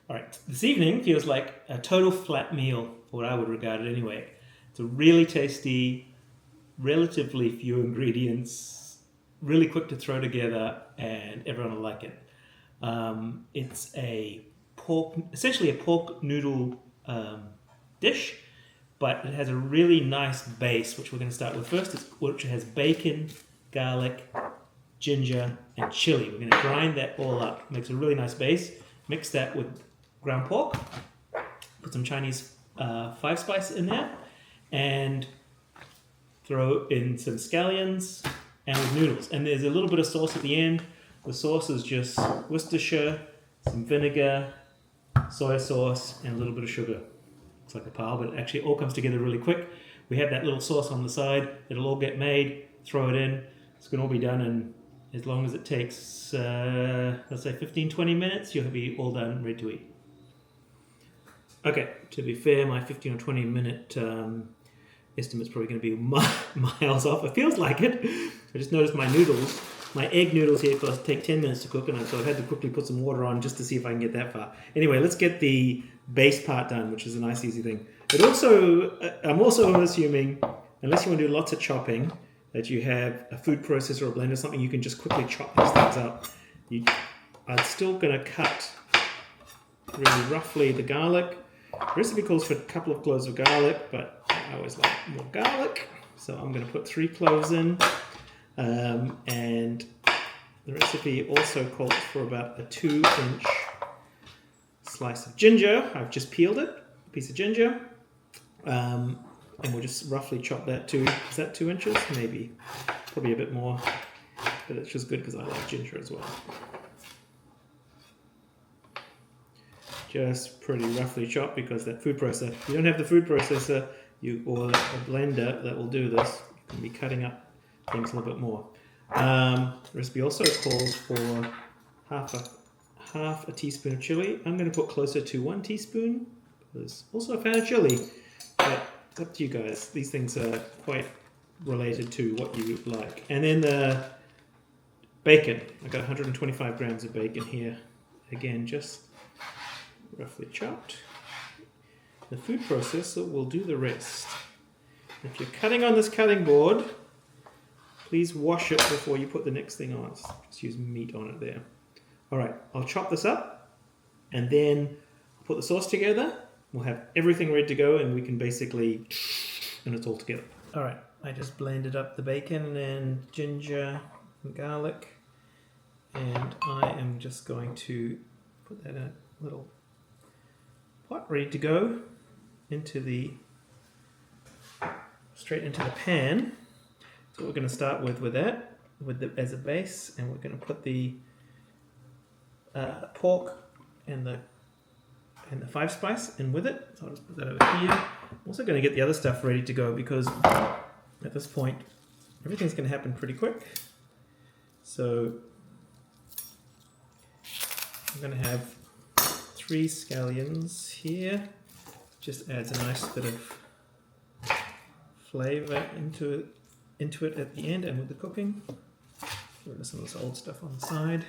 All right, this evening feels like a total flat meal, what I would regard it anyway. It's a really tasty, relatively few ingredients, really quick to throw together, and everyone will like it. It's essentially a pork noodle dish, but it has a really nice base, which we're going to start with first, which has bacon, garlic, ginger, and chili. We're going to grind that all up. It makes a really nice base. Mix that with ground pork. Put some Chinese 5-spice in there, and throw in some scallions and with noodles. And there's a little bit of sauce at the end. The sauce is just Worcestershire, some vinegar, soy sauce, and a little bit of sugar. It's like a pile, but it actually all comes together really quick. We have that little sauce on the side. It'll all get made. Throw it in. It's going to all be done in as long as it takes, let's say 15-20 minutes. You'll be all done, ready to eat. Okay, to be fair, my 15 or 20 minute estimate's probably going to be miles off. It feels like it. I just noticed my noodles. My egg noodles here take 10 minutes to cook, and so I've had to quickly put some water on just to see if I can get that far. Anyway, let's get the base part done, which is a nice, easy thing. But also, I'm also assuming, unless you want to do lots of chopping, that you have a food processor or a blender or something, you can just quickly chop these things up. I'm still going to cut really roughly the garlic. The recipe calls for a couple of cloves of garlic, but I always like more garlic. So I'm going to put 3 cloves in. And the recipe also calls for about a 2-inch slice of ginger. I've just peeled it, a piece of ginger. And we'll just roughly chop that to, is that 2 inches? Maybe, probably a bit more, but it's just good because I like ginger as well. Just pretty roughly chopped because that food processor, if you don't have the food processor or a blender that will do this, you can be cutting up things a little bit more. The recipe also calls for half a teaspoon of chili. I'm going to put closer to 1 teaspoon because also a fan of chili, but it's up to you guys. These things are quite related to what you like. And then the bacon. I've got 125 grams of bacon here. Again, just roughly chopped. The food processor will do the rest. If you're cutting on this cutting board, please wash it before you put the next thing on. Just use meat on it there. All right, I'll chop this up and then put the sauce together. We'll have everything ready to go and we can basically, and it's all together. All right, I just blended up the bacon and ginger and garlic, and I am just going to put that in a little pot ready to go straight into the pan. So we're going to start with that as a base, and we're going to put the pork and the 5-spice in with it. So I'll just put that over here. I'm also going to get the other stuff ready to go because at this point everything's going to happen pretty quick. So I'm going to have 3 scallions here. Just adds a nice bit of flavor into it at the end and with the cooking. Get rid of some of this old stuff on the side.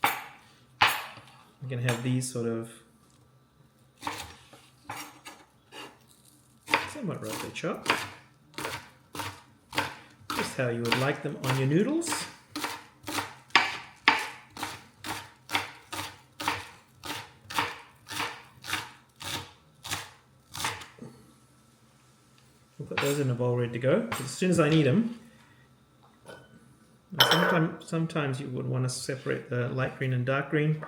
I'm going to have these sort of somewhat roughly chopped. Just how you would like them on your noodles. We'll put those in a bowl ready to go. As soon as I need them. Sometimes you would want to separate the light green and dark green.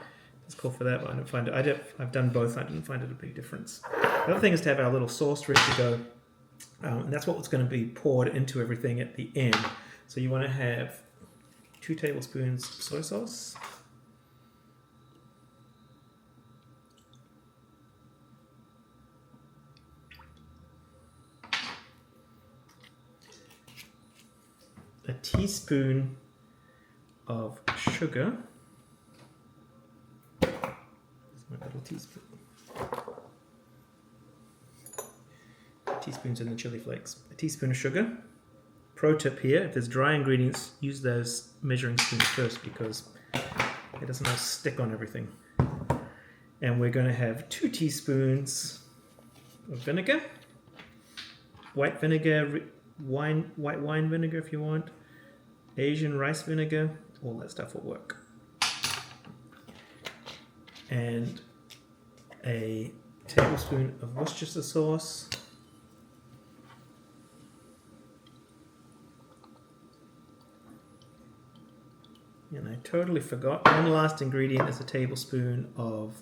Let's call for that, but I don't find it. I've done both. I didn't find it a big difference. The other thing is to have our little sauce ready to go, and that's what's going to be poured into everything at the end. So you want to have 2 tablespoons soy sauce. A teaspoon of sugar. Here's my little teaspoon. Teaspoons in the chili flakes. A teaspoon of sugar. Pro tip here, if there's dry ingredients, use those measuring spoons first because it doesn't all stick on everything. And we're going to have 2 teaspoons of vinegar, white vinegar, white wine vinegar if you want, Asian rice vinegar, all that stuff will work. And a tablespoon of Worcestershire sauce. And I totally forgot, one last ingredient is a tablespoon of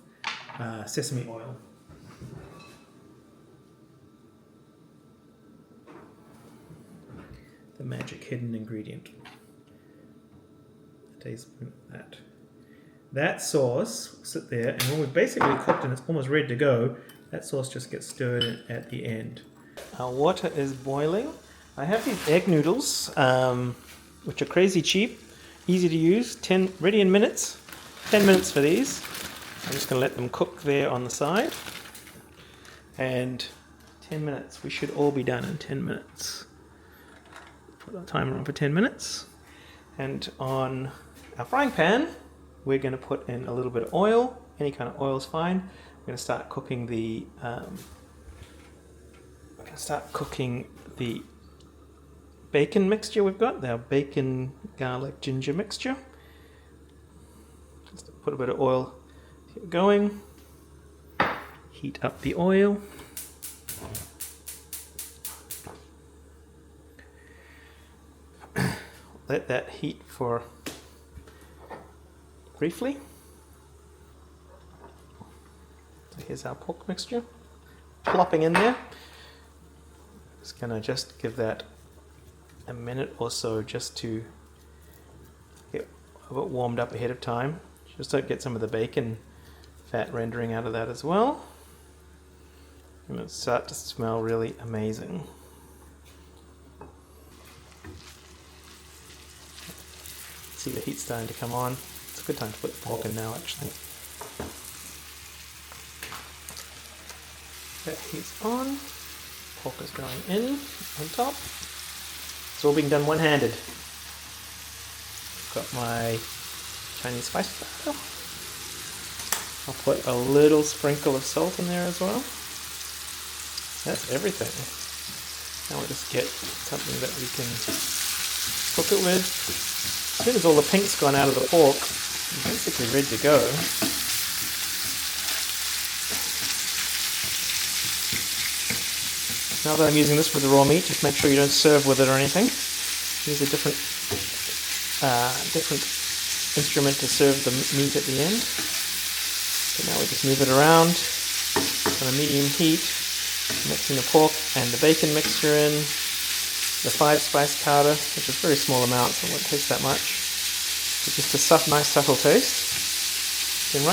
sesame oil. The magic hidden ingredient. A tablespoon of that. That sauce will sit there, and when we've basically cooked and it's almost ready to go, that sauce just gets stirred in at the end. Our water is boiling. I have these egg noodles, which are crazy cheap, easy to use, ready in minutes. 10 minutes for these. I'm just going to let them cook there on the side. And 10 minutes. We should all be done in 10 minutes. Put our timer on for 10 minutes. And on our frying pan, we're going to put in a little bit of oil. Any kind of oil is fine. We're going to start cooking the bacon mixture we've got. Our bacon, garlic, ginger mixture. Just put a bit of oil going. Heat up the oil. Let that heat for briefly. So here's our pork mixture plopping in there. Just gonna give that a minute or so just to get a bit warmed up ahead of time, just to get some of the bacon fat rendering out of that as well. And it'll start to smell really amazing. See the heat starting to come on. It's a good time to put the pork in now, actually. That heat's on. Pork is going in on top. It's all being done one-handed. Got my Chinese spice powder. I'll put a little sprinkle of salt in there as well. That's everything. Now we'll just get something that we can cook it with. As soon as all the pink's gone out of the pork, it's basically ready to go. Now that I'm using this with the raw meat, just make sure you don't serve with it or anything. Use a different instrument to serve the meat at the end. So now we just move it around on a medium heat, mixing the pork and the bacon mixture in, the 5 spice powder, which is a very small amount, so it won't taste that much. But just a nice subtle taste. Then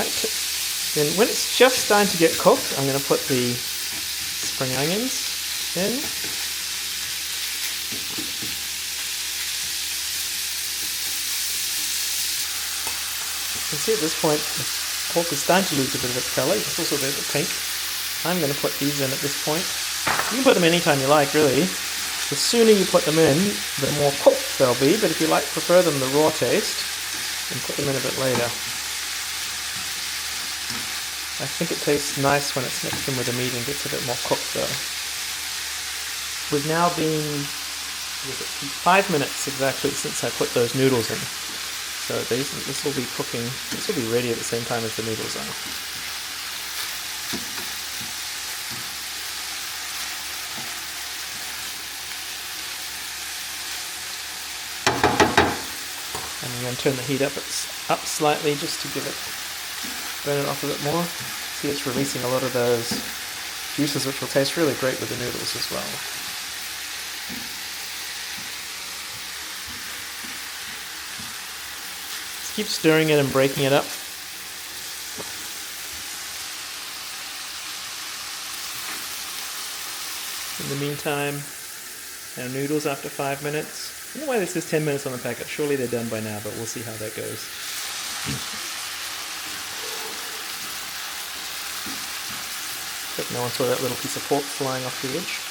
when it's just starting to get cooked, I'm going to put the spring onions in. You can see at this point the pork is starting to lose a bit of its colour. It's also a bit of pink. I'm going to put these in at this point. You can put them anytime you like, really. The sooner you put them in, the more cooked they'll be, but if you prefer them the raw taste, then put them in a bit later. I think it tastes nice when it's mixed in with the meat and gets a bit more cooked though. We've now been 5 minutes exactly since I put those noodles in. So this will be cooking, this will be ready at the same time as the noodles are. And I'm going to turn the heat up slightly just to burn it off a bit more. See, it's releasing a lot of those juices which will taste really great with the noodles as well. Just keep stirring it and breaking it up. In the meantime, our noodles after 5 minutes. I don't know why this says 10 minutes on the packet. Surely they're done by now, but we'll see how that goes. Hope no one saw that little piece of pork flying off the edge.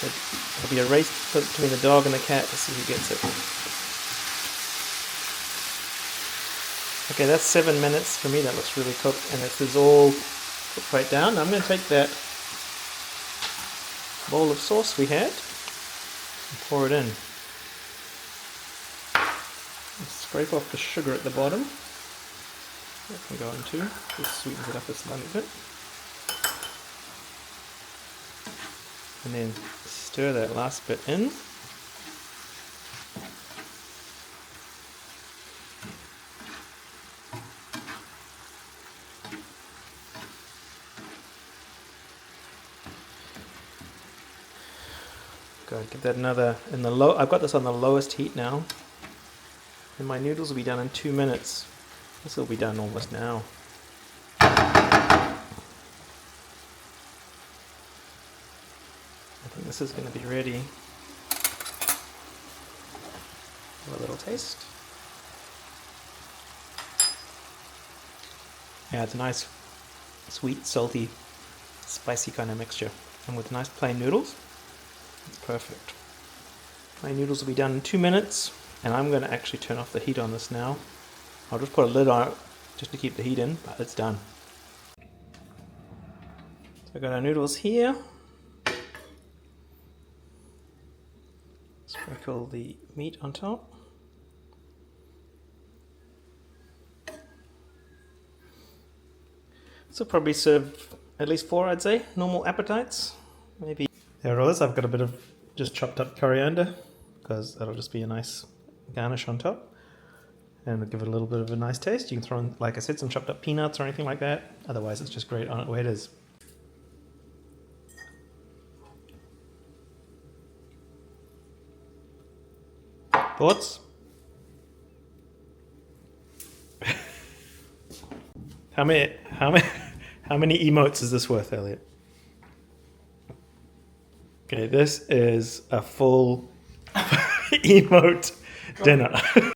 There'll be a race between the dog and the cat to see who gets it. Okay, that's 7 minutes. For me, that looks really cooked, and this is all cooked right down. Now I'm going to take that bowl of sauce we had and pour it in. Scrape off the sugar at the bottom. That can go in too. Just sweetens it up a slightly bit. And then stir that last bit in. Good. Give that another in the low. I've got this on the lowest heat now. And my noodles will be done in 2 minutes. This will be done almost now. I think this is going to be ready. Have a little taste. Yeah, it's a nice, sweet, salty, spicy kind of mixture. And with nice plain noodles, it's perfect. My noodles will be done in 2 minutes. And I'm going to actually turn off the heat on this now. I'll just put a lid on it just to keep the heat in, but it's done. So I've got our noodles here. Sprinkle the meat on top. This will probably serve at least 4, I'd say, normal appetites. Maybe. There it is. I've got a bit of just chopped up coriander because that'll just be a nice garnish on top, and it'll give it a little bit of a nice taste. You can throw in, like I said, some chopped up peanuts or anything like that. Otherwise, it's just great on it the way it is. Thoughts? How many emotes is this worth, Elliot? Okay, this is a full emote dinner.